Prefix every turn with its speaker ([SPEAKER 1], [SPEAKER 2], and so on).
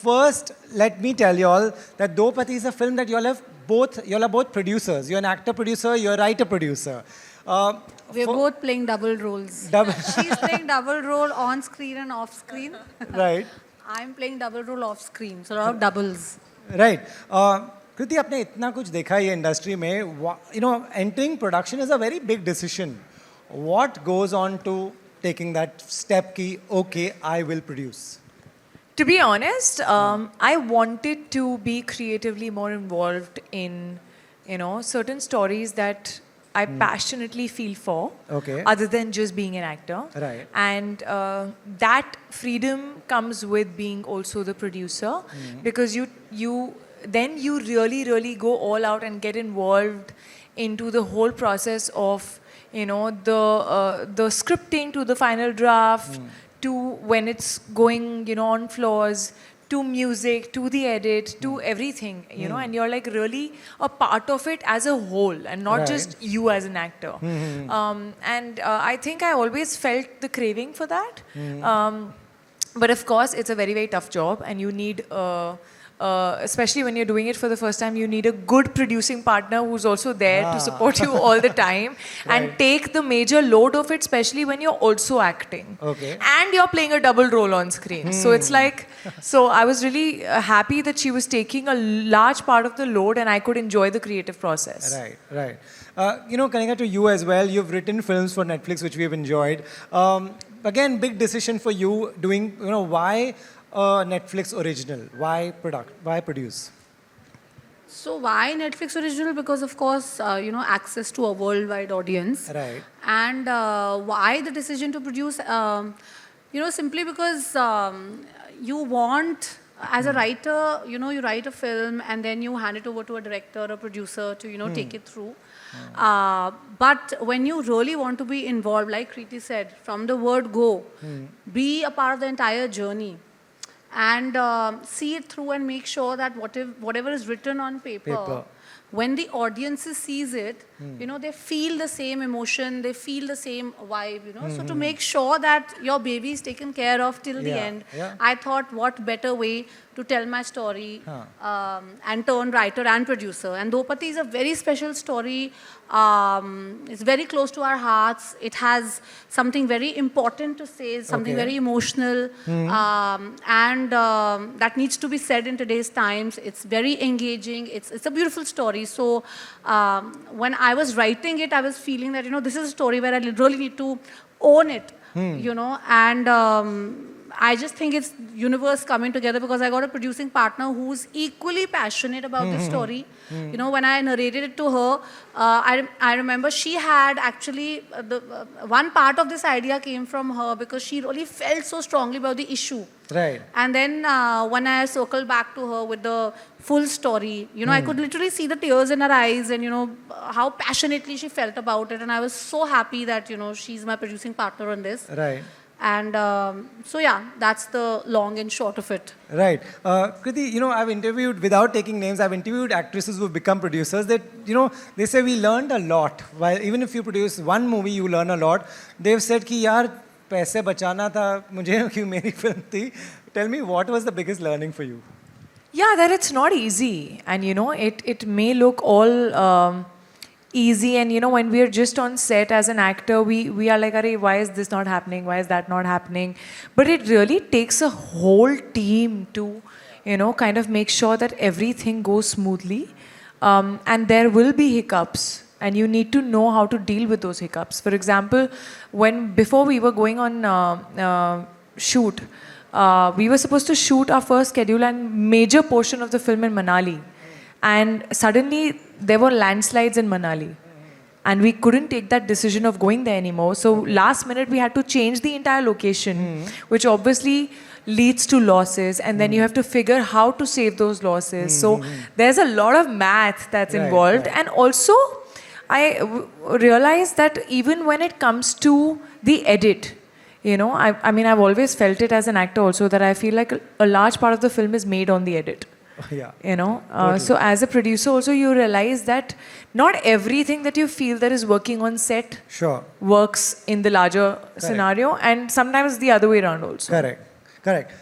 [SPEAKER 1] first, let me tell you all that Do Pati is a film that you all are both producers. You're an actor producer, you're a writer producer.
[SPEAKER 2] We're both playing double roles. She's playing double role on screen and off screen.
[SPEAKER 1] Right.
[SPEAKER 2] I'm playing double role off screen. So a lot of doubles.
[SPEAKER 1] Right. Kriti, आपने इतना कुछ देखा है industry में, you know, entering production is a very big decision. What goes on to taking that step ki, okay, I will produce?
[SPEAKER 3] To be honest, I wanted to be creatively more involved in, you know, certain stories that I passionately feel for, other than just being an actor.
[SPEAKER 1] Right.
[SPEAKER 3] And that freedom comes with being also the producer, because you really go all out and get involved into the whole process of, you know, the scripting to the final draft, to when it's going, you know, on floors, to music, to the edit, to everything, you know, and you're like really a part of it as a whole, and not just you as an actor. And I think I always felt the craving for that. But of course, it's a very, very tough job, and you need especially when you're doing it for the first time, you need a good producing partner who's also there to support you all the time and take the major load of it, especially when you're also acting. And you're playing a double role on screen. So it's like, so I was really happy that she was taking a large part of the load and I could enjoy the creative process.
[SPEAKER 1] Right, right. You know, Kanika, to you as well, you've written films for Netflix, which we've enjoyed. Again, big decision for you doing, you know, why Netflix original? Why produce?
[SPEAKER 2] So why Netflix original? Because of course, you know, access to a worldwide audience.
[SPEAKER 1] Right.
[SPEAKER 2] And why the decision to produce? You know, simply because you want, as a writer, you know, you write a film and then you hand it over to a director or producer to, you know, take it through. But when you really want to be involved, like Kriti said, from the word go, be a part of the entire journey. And see it through and make sure that whatever is written on paper, when the audience sees it, you know, they feel the same emotion, they feel the same vibe, you know. So to make sure that your baby is taken care of till the end, I thought what better way to tell my story and turn writer and producer. And Do Pati is a very special story. It's very close to our hearts. It has something very important to say, something very emotional, and that needs to be said in today's times. It's very engaging. It's a beautiful story. So when I was writing it, I was feeling that, you know, this is a story where I really need to own it, you know, and I just think it's universe coming together, because I got a producing partner who's equally passionate about this story. You know, when I narrated it to her, I remember she had actually, one part of this idea came from her because she really felt so strongly about the issue.
[SPEAKER 1] Right.
[SPEAKER 2] And then when I circled back to her with the full story, you know, I could literally see the tears in her eyes and, you know, how passionately she felt about it. And I was so happy that, you know, she's my producing partner on this.
[SPEAKER 1] Right.
[SPEAKER 2] And so, yeah, that's the long and short of it.
[SPEAKER 1] Right. Kriti, you know, I've interviewed, without taking names, I've interviewed actresses who've become producers that, you know, they say we learned a lot. While even if you produce one movie, you learn a lot. They've said कि यार पैसे बचाना था मुझे कि मेरी film थी. Tell me, what was the biggest learning for you?
[SPEAKER 3] Yeah, that it's not easy. And, you know, it may look all easy, and you know, when we are just on set as an actor, we are like, Arey, why is this not happening, why is that not happening? But it really takes a whole team to, you know, kind of make sure that everything goes smoothly, and there will be hiccups, and you need to know how to deal with those hiccups. For example, before we were going on shoot, we were supposed to shoot our first schedule and major portion of the film in Manali. And suddenly, there were landslides in Manali. And we couldn't take that decision of going there anymore. So last minute, we had to change the entire location, which obviously leads to losses. And then you have to figure how to save those losses. So there's a lot of math that's involved. And also, I realized that even when it comes to the edit, you know, I mean, I've always felt it as an actor also, that I feel like a large part of the film is made on the edit.
[SPEAKER 1] Yeah.
[SPEAKER 3] You know, so as a producer also, you realize that not everything that you feel that is working on set works in the larger scenario, and sometimes the other way around also.
[SPEAKER 1] Correct.